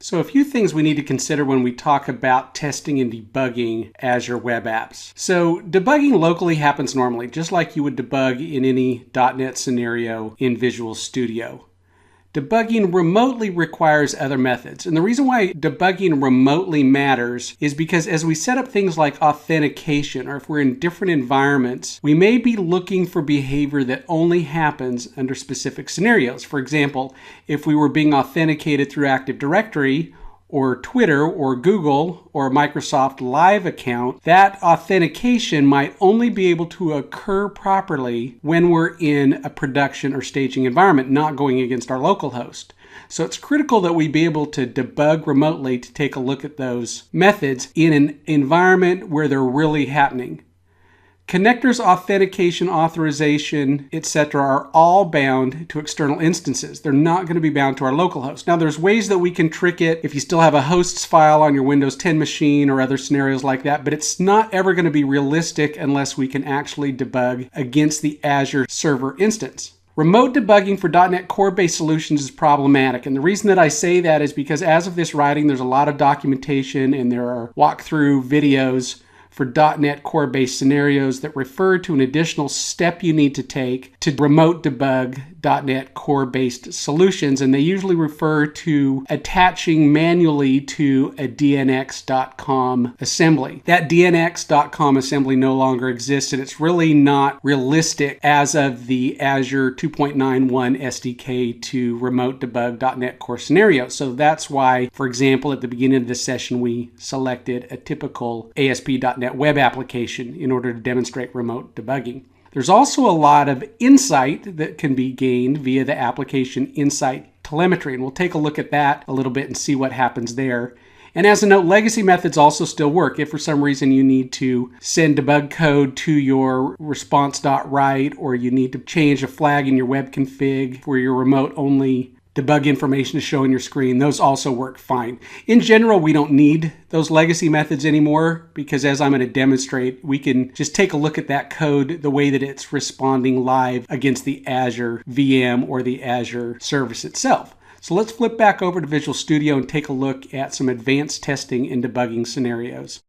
So a few things we need to consider when we talk about testing and debugging Azure Web Apps. So debugging locally happens normally, just like you would debug in any .NET scenario in Visual Studio. Debugging remotely requires other methods. And the reason why debugging remotely matters is because as we set up things like authentication, or if we're in different environments, we may be looking for behavior that only happens under specific scenarios. For example, if we were being authenticated through Active Directory, or Twitter, or Google, or a Microsoft Live account, that authentication might only be able to occur properly when we're in a production or staging environment, not going against our local host. So it's critical that we be able to debug remotely to take a look at those methods in an environment where they're really happening. Connectors, authentication, authorization, etc. are all bound to external instances. They're not going to be bound to our local host. Now, there's ways that we can trick it if you still have a hosts file on your Windows 10 machine or other scenarios like that, but it's not ever going to be realistic unless we can actually debug against the Azure server instance. Remote debugging for .NET Core-based solutions is problematic, and the reason that I say that is because as of this writing, there's a lot of documentation and there are walkthrough videos for .NET Core-based scenarios that refer to an additional step you need to take to remote debug .NET Core-based solutions, and they usually refer to attaching manually to a dnx.com assembly. That dnx.com assembly no longer exists, and it's really not realistic as of the Azure 2.91 SDK to remote debug .NET Core scenarios. So that's why, for example, at the beginning of this session, we selected a typical ASP.NET Web application in order to demonstrate remote debugging. There's also a lot of insight that can be gained via the application insight telemetry, and we'll take a look at that a little bit and see what happens there. And as a note, legacy methods also still work. If for some reason you need to send debug code to your response.write, or you need to change a flag in your web config for your remote only debug information to show on your screen, those also work fine. In general, we don't need those legacy methods anymore because, as I'm going to demonstrate, we can just take a look at that code the way that it's responding live against the Azure VM or the Azure service itself. So let's flip back over to Visual Studio and take a look at some advanced testing and debugging scenarios.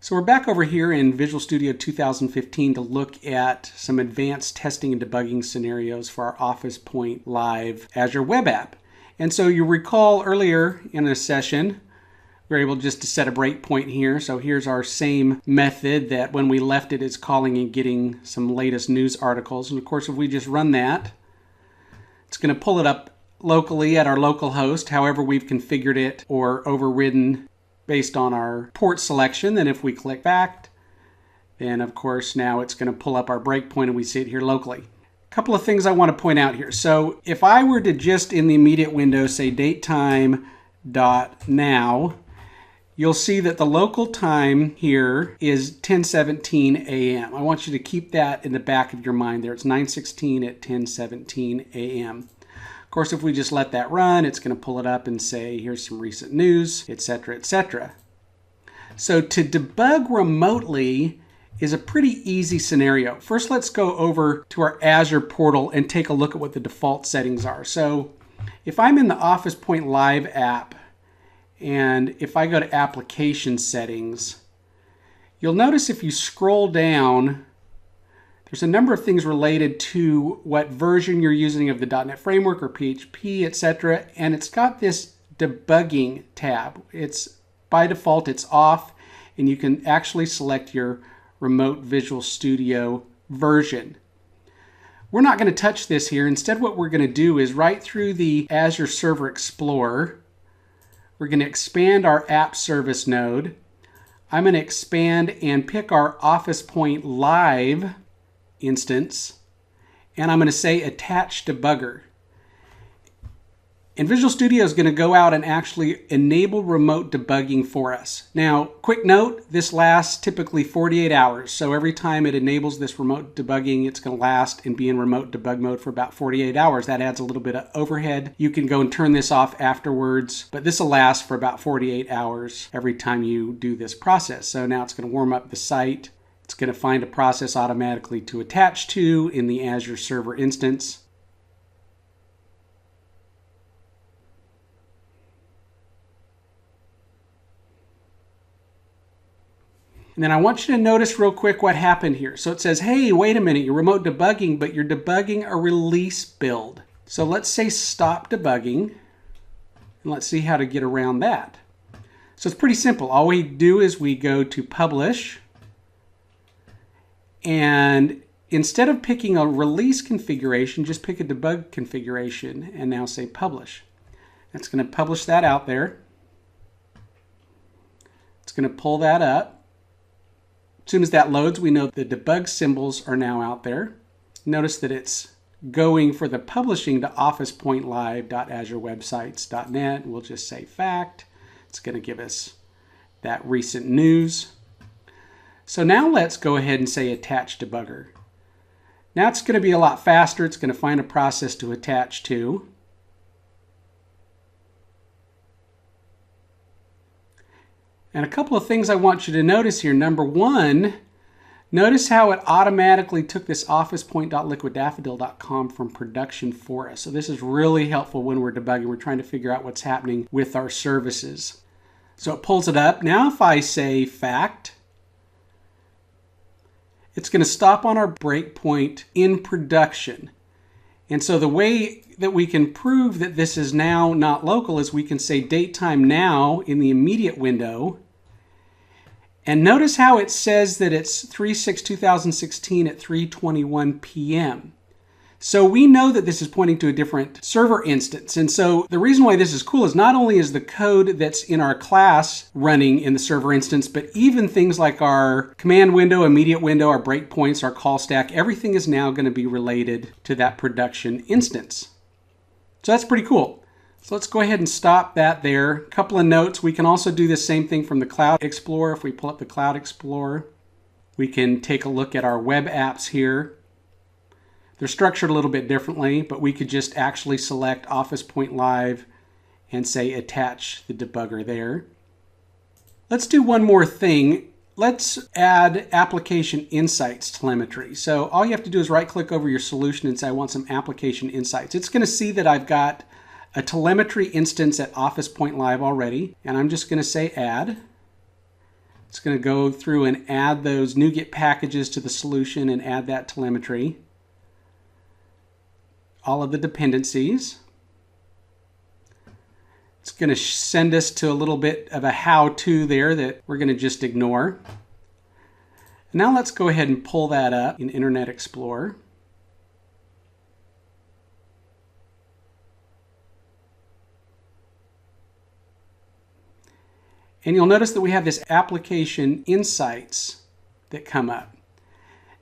So we're back over here in Visual Studio 2015 to look at some advanced testing and debugging scenarios for our Office Point Live Azure Web App. And so you recall earlier in a session, we were able just to set a breakpoint here. So here's our same method that when we left it is calling and getting some latest news articles. And of course, if we just run that, it's going to pull it up locally at our local host, however we've configured it or overridden based on our port selection. Then if we click back, then of course now it's going to pull up our breakpoint and we see it here locally. A couple of things I want to point out here. So if I were to just in the immediate window say datetime.now, you'll see that the local time here is 10:17 a.m. I want you to keep that in the back of your mind there. It's 9:16 at 10:17 a.m. Of course, if we just let that run, it's going to pull it up and say, here's some recent news, etc., etc. So to debug remotely is a pretty easy scenario. First, let's go over to our Azure portal and take a look at what the default settings are. So if I'm in the Office Point Live app, and if I go to Application Settings, you'll notice if you scroll down, there's a number of things related to what version you're using of the .NET Framework or PHP, etc. And it's got this debugging tab. It's by default, it's off, and you can actually select your remote Visual Studio version. We're not going to touch this here. Instead, what we're going to do is right through the Azure Server Explorer, we're going to expand our app service node. I'm going to expand and pick our Office Point Live instance, and I'm going to say attach debugger. And Visual Studio is going to go out and actually enable remote debugging for us. Now, quick note, this lasts typically 48 hours. So every time it enables this remote debugging, it's going to last and be in remote debug mode for about 48 hours. That adds a little bit of overhead. You can go and turn this off afterwards, but this will last for about 48 hours every time you do this process. So now it's going to warm up the site. It's going to find a process automatically to attach to in the Azure server instance. And then I want you to notice real quick what happened here. So it says, hey, wait a minute, you're remote debugging, but you're debugging a release build. So let's say stop debugging, and let's see how to get around that. So it's pretty simple. All we do is we go to Publish, and instead of picking a release configuration, just pick a debug configuration and now say Publish. That's going to publish that out there. It's going to pull that up. As soon as that loads, we know the debug symbols are now out there. Notice that it's going for the publishing to officepointlive.azurewebsites.net. We'll just say fact. It's going to give us that recent news. So now let's go ahead and say attach debugger. Now it's going to be a lot faster. It's going to find a process to attach to. And a couple of things I want you to notice here. Number one, notice how it automatically took this officepoint.liquiddaffodil.com from production for us. So this is really helpful when we're debugging. We're trying to figure out what's happening with our services. So it pulls it up. Now if I say fact, it's going to stop on our breakpoint in production. And so the way that we can prove that this is now not local is we can say date time now in the immediate window. And notice how it says that it's 3/6/2016 at 3:21 p.m. So we know that this is pointing to a different server instance. And so the reason why this is cool is not only is the code that's in our class running in the server instance, but even things like our command window, immediate window, our breakpoints, our call stack, everything is now going to be related to that production instance. So that's pretty cool. So let's go ahead and stop that there. A couple of notes. We can also do the same thing from the Cloud Explorer. If we pull up the Cloud Explorer, we can take a look at our web apps here. They're structured a little bit differently, but we could just actually select Office Point Live and say attach the debugger there. Let's do one more thing. Let's add application insights telemetry. So all you have to do is right click over your solution and say I want some application insights. It's going to see that I've got a telemetry instance at Office Point Live already, and I'm just going to say add. It's going to go through and add those NuGet packages to the solution and add that telemetry. All of the dependencies. It's going to send us to a little bit of a how-to there that we're going to just ignore. Now let's go ahead and pull that up in Internet Explorer. And you'll notice that we have this application insights that come up.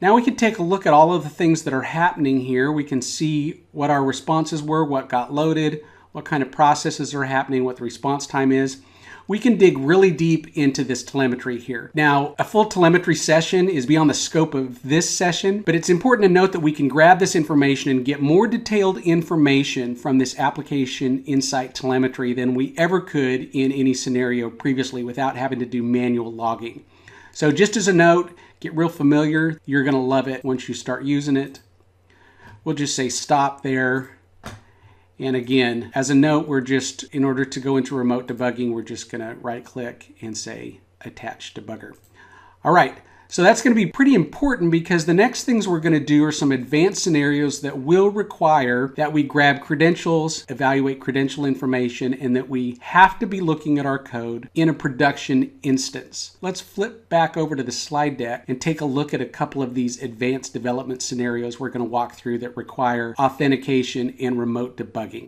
Now we can take a look at all of the things that are happening here. We can see what our responses were, what got loaded, what kind of processes are happening, what the response time is. We can dig really deep into this telemetry here. Now, a full telemetry session is beyond the scope of this session, but it's important to note that we can grab this information and get more detailed information from this application insight telemetry than we ever could in any scenario previously without having to do manual logging. So just as a note, get real familiar. You're going to love it once you start using it. We'll just say stop there. And again, as a note, we're just, in order to go into remote debugging, we're just going to right click and say attach debugger. All right, so that's going to be pretty important because the next things we're going to do are some advanced scenarios that will require that we grab credentials, evaluate credential information, and that we have to be looking at our code in a production instance. Let's flip back over to the slide deck and take a look at a couple of these advanced development scenarios we're going to walk through that require authentication and remote debugging.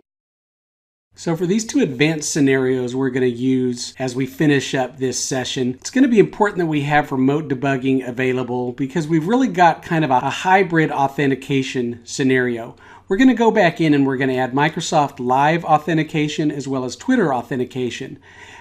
So for these two advanced scenarios we're going to use as we finish up this session, it's going to be important that we have remote debugging available because we've really got kind of a hybrid authentication scenario. We're going to go back in and we're going to add Microsoft Live authentication as well as Twitter authentication.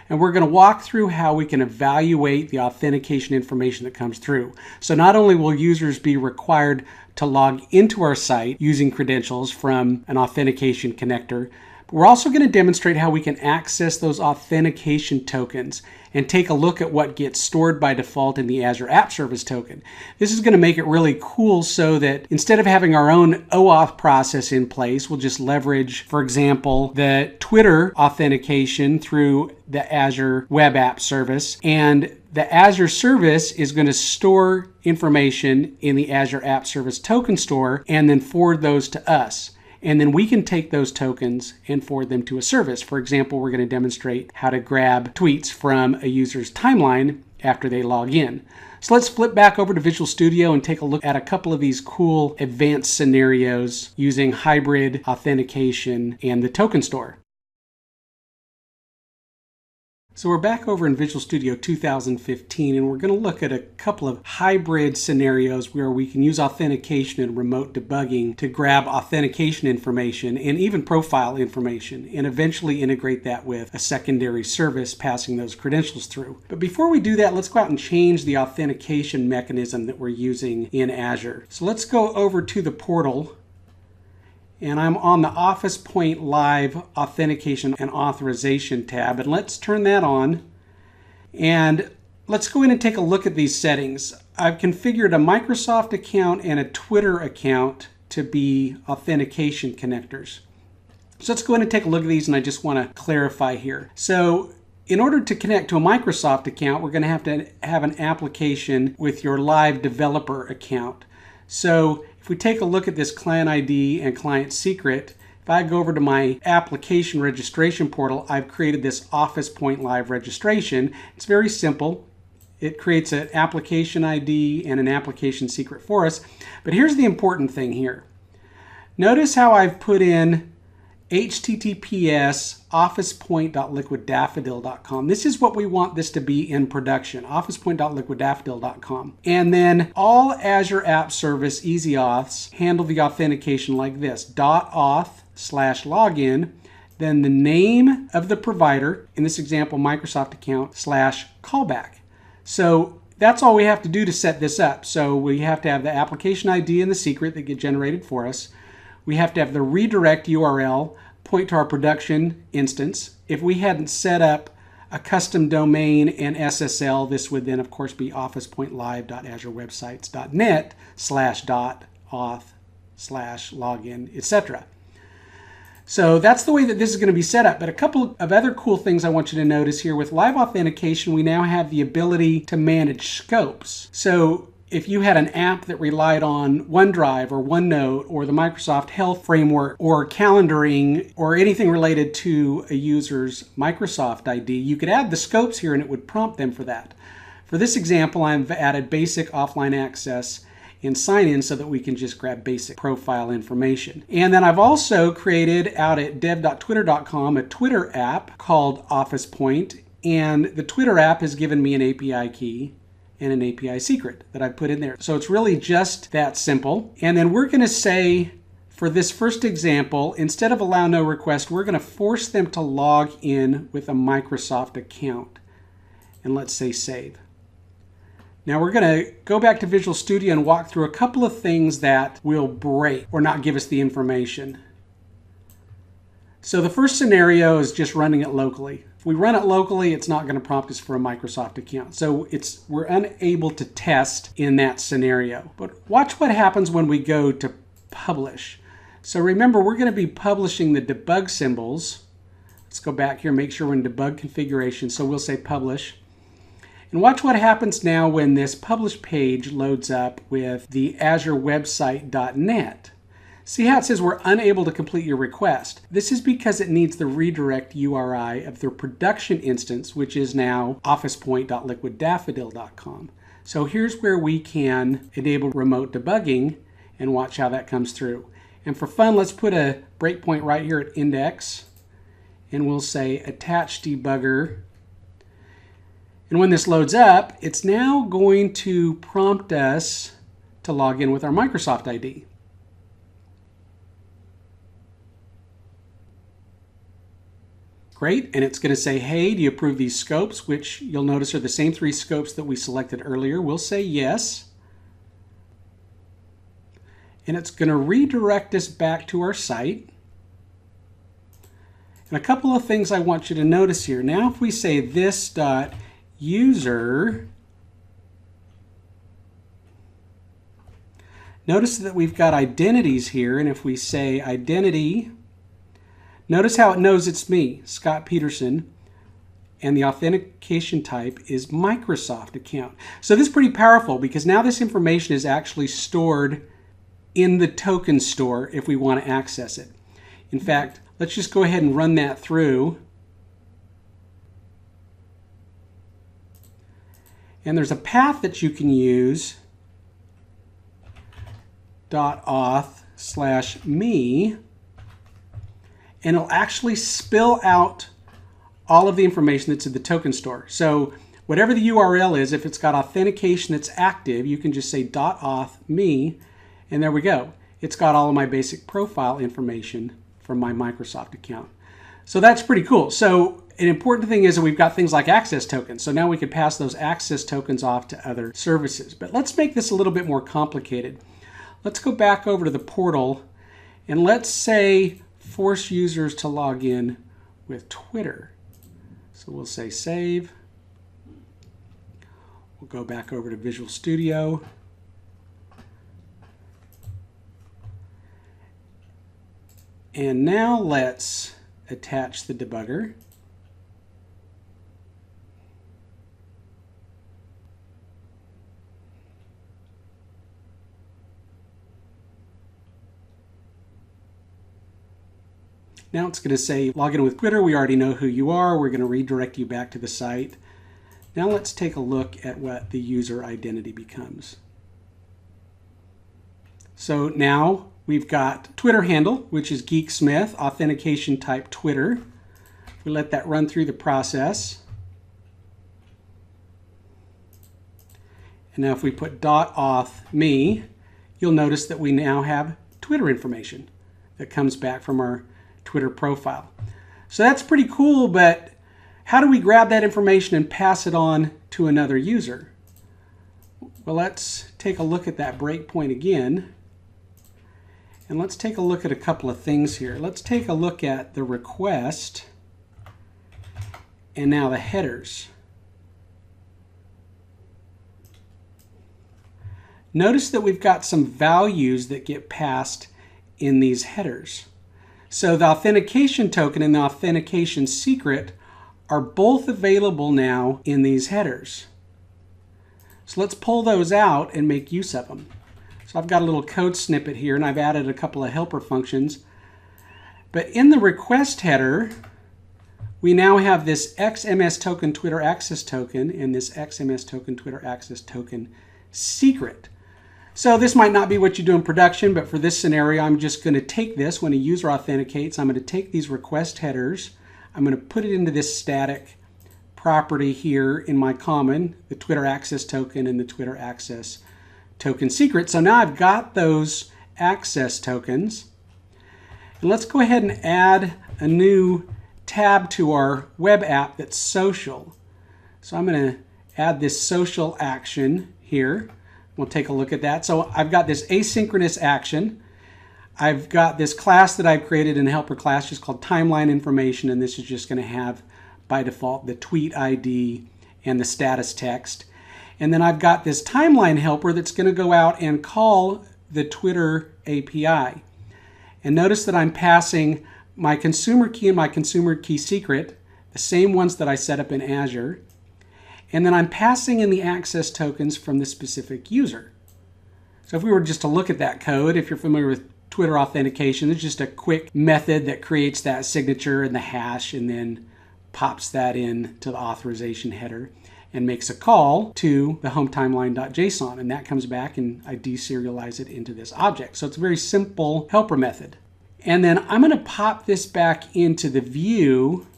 And we're going to walk through how we can evaluate the authentication information that comes through. So not only will users be required to log into our site using credentials from an authentication connector, we're also going to demonstrate how we can access those authentication tokens and take a look at what gets stored by default in the Azure App Service token. This is going to make it really cool so that instead of having our own OAuth process in place, we'll just leverage, for example, the Twitter authentication through the Azure Web App service and the Azure service is going to store information in the Azure App Service token store and then forward those to us. And then we can take those tokens and forward them to a service. For example, we're going to demonstrate how to grab tweets from a user's timeline after they log in. So let's flip back over to Visual Studio and take a look at a couple of these cool advanced scenarios using hybrid authentication and the token store. So we're back over in Visual Studio 2015, and we're going to look at a couple of hybrid scenarios where we can use authentication and remote debugging to grab authentication information and even profile information and eventually integrate that with a secondary service passing those credentials through. But before we do that, let's go out and change the authentication mechanism that we're using in Azure. So let's go over to the portal. And I'm on the Office Point Live Authentication and Authorization tab, and let's turn that on. And let's go in and take a look at these settings. I've configured a Microsoft account and a Twitter account to be authentication connectors. So let's go in and take a look at these, and I just want to clarify here. So in order to connect to a Microsoft account, we're going to have an application with your live developer account. So if we take a look at this client ID and client secret, if I go over to my application registration portal, I've created this Office Point Live registration. It's very simple. It creates an application ID and an application secret for us. But here's the important thing here. Notice how I've put in https officepoint.liquiddaffodil.com. This is what we want this to be in production, officepoint.liquiddaffodil.com. And then all Azure App Service easy auths handle the authentication like this, .auth/login, then the name of the provider, in this example Microsoft account, /callback. So that's all we have to do to set this up. So we have to have the application ID and the secret that get generated for us. We have to have the redirect URL point to our production instance. If we hadn't set up a custom domain and SSL, this would then of course be officepointlive.azurewebsites.net/auth/login, etc. So that's the way that this is going to be set up. But a couple of other cool things I want you to notice here. With live authentication, we now have the ability to manage scopes. So if you had an app that relied on OneDrive or OneNote or the Microsoft Health Framework or calendaring or anything related to a user's Microsoft ID, you could add the scopes here and it would prompt them for that. For this example, I've added basic offline access and sign in so that we can just grab basic profile information. And then I've also created out at dev.twitter.com a Twitter app called Office Point, and the Twitter app has given me an API key and an API secret that I put in there. So it's really just that simple. And then we're going to say, for this first example, instead of allow no request, we're going to force them to log in with a Microsoft account. And let's say save. Now we're going to go back to Visual Studio and walk through a couple of things that will break or not give us the information. So the first scenario is just running it locally. If we run it locally, it's not going to prompt us for a Microsoft account. So we're unable to test in that scenario. But watch what happens when we go to publish. So remember, we're going to be publishing the debug symbols. Let's go back here and make sure we're in debug configuration. So we'll say publish. And watch what happens now when this publish page loads up with the Azure website.net. See how it says we're unable to complete your request? This is because it needs the redirect URI of the production instance, which is now officepoint.liquiddaffodil.com. So here's where we can enable remote debugging and watch how that comes through. And for fun, let's put a breakpoint right here at index, and we'll say attach debugger. And when this loads up, it's now going to prompt us to log in with our Microsoft ID. Great, and it's going to say, hey, do you approve these scopes, which you'll notice are the same 3 scopes that we selected earlier. We'll say yes. And it's going to redirect us back to our site. And a couple of things I want you to notice here. Now if we say this.user, notice that we've got identities here, and if we say identity, notice how it knows it's me, Scott Peterson. and the authentication type is Microsoft account. So this is pretty powerful because now this information is actually stored in the token store if we want to access it. In fact, let's just go ahead and run that through. And there's a path that you can use, .auth/me, and it'll actually spill out all of the information that's in the token store. So whatever the URL is, if it's got authentication that's active, you can just say .auth/me, and there we go. It's got all of my basic profile information from my Microsoft account. So that's pretty cool. So an important thing is that we've got things like access tokens. So now we could pass those access tokens off to other services. But let's make this a little bit more complicated. Let's go back over to the portal and let's say force users to log in with Twitter. So we'll say save. We'll go back over to Visual Studio. And now let's attach the debugger. Now it's going to say log in with Twitter. We already know who you are. We're going to redirect you back to the site. Now let's take a look at what the user identity becomes. So now we've got Twitter handle, which is Geeksmith, authentication type Twitter. We let that run through the process. And now if we put .auth/me, you'll notice that we now have Twitter information that comes back from our Twitter profile. So that's pretty cool, but how do we grab that information and pass it on to another user? Well, let's take a look at that breakpoint again. And let's take a look at a couple of things here. Let's take a look at the request and now the headers. Notice that we've got some values that get passed in these headers. So the authentication token and the authentication secret are both available now in these headers. So let's pull those out and make use of them. So I've got a little code snippet here and I've added a couple of helper functions. But in the request header, we now have this XMS token Twitter access token and this XMS token Twitter access token secret. So this might not be what you do in production, but for this scenario, I'm just going to take this when a user authenticates. I'm going to take these request headers. I'm going to put it into this static property here in my common, the Twitter access token and the Twitter access token secret. So now I've got those access tokens. And let's go ahead and add a new tab to our web app that's social. So I'm going to add this social action here. We'll take a look at that. So I've got this asynchronous action. I've got this class that I've created in a helper class just called timeline information, and this is just going to have by default the tweet ID and the status text. And then I've got this timeline helper that's going to go out and call the Twitter API. And notice that I'm passing my consumer key and my consumer key secret, the same ones that I set up in Azure. And then I'm passing in the access tokens from the specific user. So if we were just to look at that code, if you're familiar with Twitter authentication, it's just a quick method that creates that signature and the hash and then pops that in to the authorization header and makes a call to the home timeline.json, and that comes back and I deserialize it into this object. So it's a very simple helper method. And then I'm going to pop this back into the view.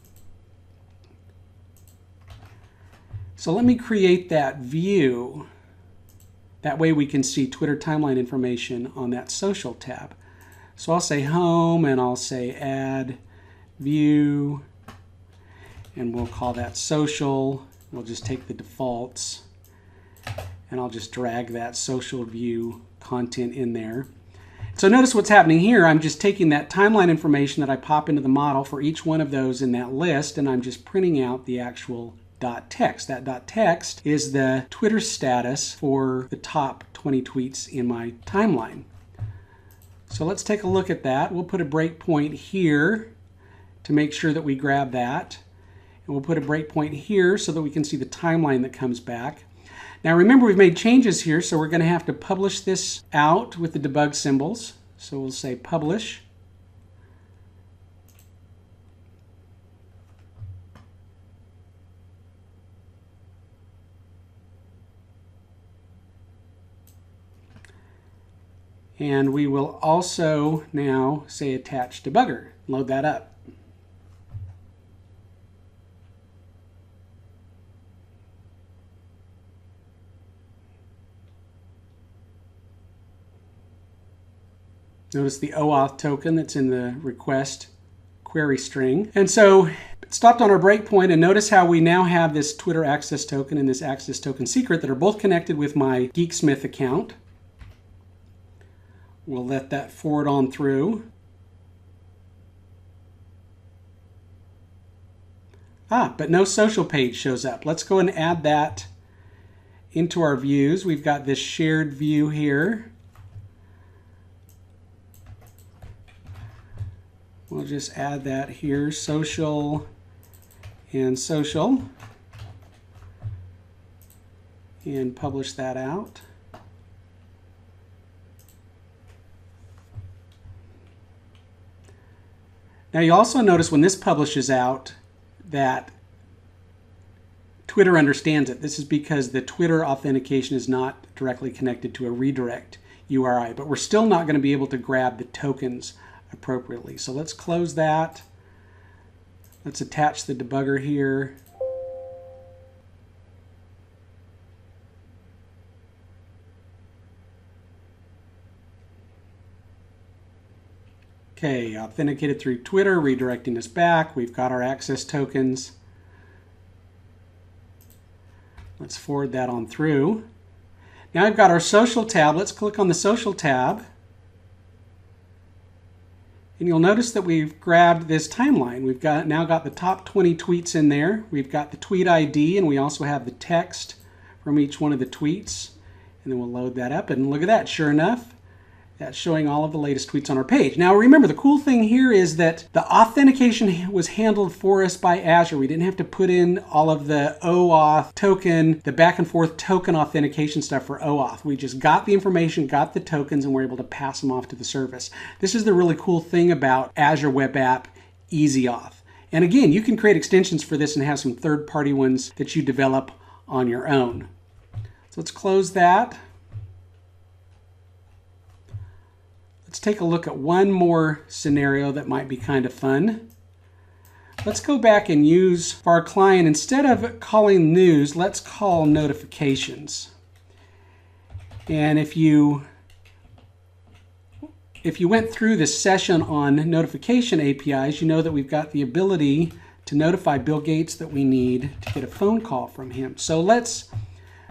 So let me create that view. That way we can see Twitter timeline information on that social tab. So I'll say home and I'll say add view and we'll call that social. We'll just take the defaults and I'll just drag that social view content in there. So notice what's happening here. I'm just taking that timeline information that I pop into the model for each one of those in that list and I'm just printing out the actual .text. That .text is the Twitter status for the top 20 tweets in my timeline. So let's take a look at that. We'll put a breakpoint here to make sure that we grab that. And we'll put a breakpoint here so that we can see the timeline that comes back. Now remember, we've made changes here, so we're going to have to publish this out with the debug symbols. So we'll say publish. And we will also now say attach debugger. Load that up. Notice the OAuth token that's in the request query string. And so it stopped on our breakpoint, and notice how we now have this Twitter access token and this access token secret that are both connected with my Geeksmith account. We'll let that forward on through. But no social page shows up. Let's go and add that into our views. We've got this shared view here. We'll just add that here, social and social, and publish that out. Now you also notice when this publishes out that Twitter understands it. This is because the Twitter authentication is not directly connected to a redirect URI, but we're still not going to be able to grab the tokens appropriately. So let's close that. Let's attach the debugger here. Okay, authenticated through Twitter, redirecting us back. We've got our access tokens. Let's forward that on through. Now I've got our social tab. Let's click on the social tab. And you'll notice that we've grabbed this timeline. We've now got the top 20 tweets in there. We've got the tweet ID, and we also have the text from each one of the tweets. And then we'll load that up, and look at that. Sure enough, that's showing all of the latest tweets on our page. Now remember, the cool thing here is that the authentication was handled for us by Azure. We didn't have to put in all of the OAuth token, the back and forth token authentication stuff for OAuth. We just got the information, got the tokens, and we're able to pass them off to the service. This is the really cool thing about Azure Web App EasyAuth. And again, you can create extensions for this and have some third-party ones that you develop on your own. So let's close that. Let's take a look at one more scenario that might be kind of fun. Let's go back and use, for our client, instead of calling news, let's call notifications. And if you went through this session on notification APIs, you know that we've got the ability to notify Bill Gates that we need to get a phone call from him. So let's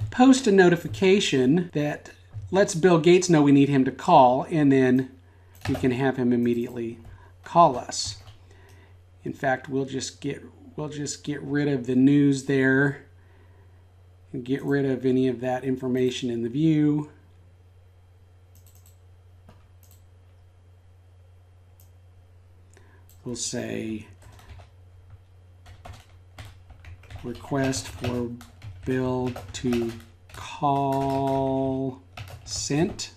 post a notification that lets Bill Gates know we need him to call, and then we can have him immediately call us. In fact, we'll just get rid of the news there and get rid of any of that information in the view. We'll say request for Bill to call sent.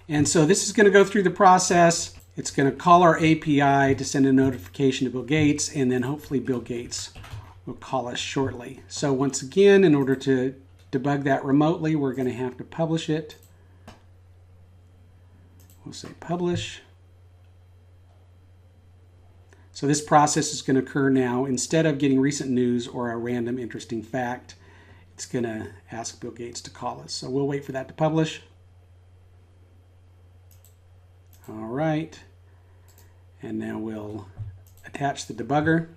And so this is going to go through the process. It's going to call our API to send a notification to Bill Gates, and then hopefully Bill Gates will call us shortly. So once again, in order to debug that remotely, we're going to have to publish it. We'll say publish. So this process is going to occur now. Instead of getting recent news or a random interesting fact, it's going to ask Bill Gates to call us. So we'll wait for that to publish. All right. And now we'll attach the debugger.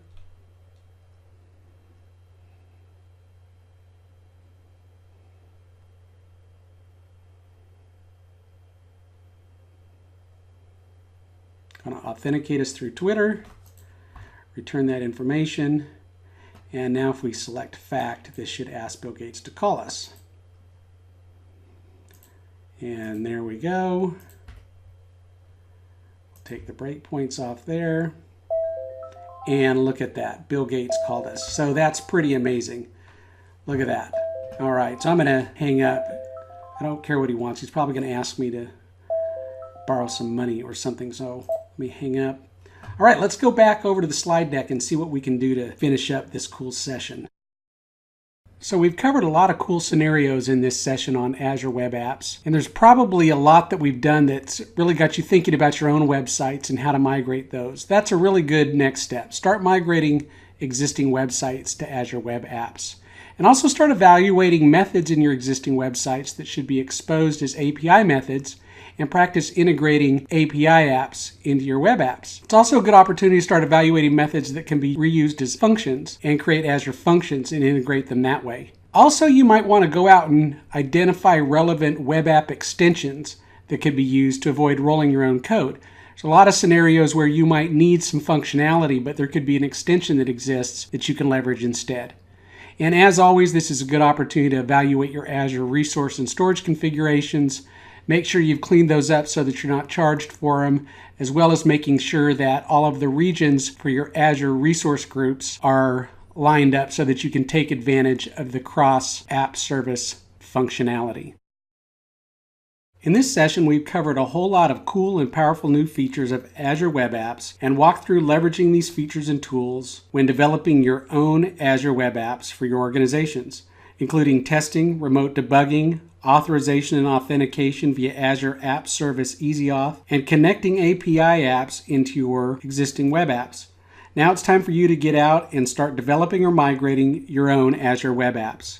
Going to authenticate us through Twitter, return that information, and now if we select fact, this should ask Bill Gates to call us. And there we go. Take the breakpoints off there. And look at that. Bill Gates called us. So that's pretty amazing. Look at that. All right, so I'm going to hang up. I don't care what he wants. He's probably going to ask me to borrow some money or something. So let me hang up. All right, let's go back over to the slide deck and see what we can do to finish up this cool session. So we've covered a lot of cool scenarios in this session on Azure Web Apps, and there's probably a lot that we've done that's really got you thinking about your own websites and how to migrate those. That's a really good next step. Start migrating existing websites to Azure Web Apps. And also start evaluating methods in your existing websites that should be exposed as API methods, and practice integrating API apps into your web apps. It's also a good opportunity to start evaluating methods that can be reused as functions and create Azure functions and integrate them that way. Also, you might want to go out and identify relevant web app extensions that could be used to avoid rolling your own code. There's a lot of scenarios where you might need some functionality, but there could be an extension that exists that you can leverage instead. And as always, this is a good opportunity to evaluate your Azure resource and storage configurations. Make sure you've cleaned those up so that you're not charged for them, as well as making sure that all of the regions for your Azure resource groups are lined up so that you can take advantage of the cross-app service functionality. In this session, we've covered a whole lot of cool and powerful new features of Azure Web Apps and walked through leveraging these features and tools when developing your own Azure Web Apps for your organizations, including testing, remote debugging, authorization and authentication via Azure App Service EasyAuth, and connecting API apps into your existing web apps. Now it's time for you to get out and start developing or migrating your own Azure Web Apps.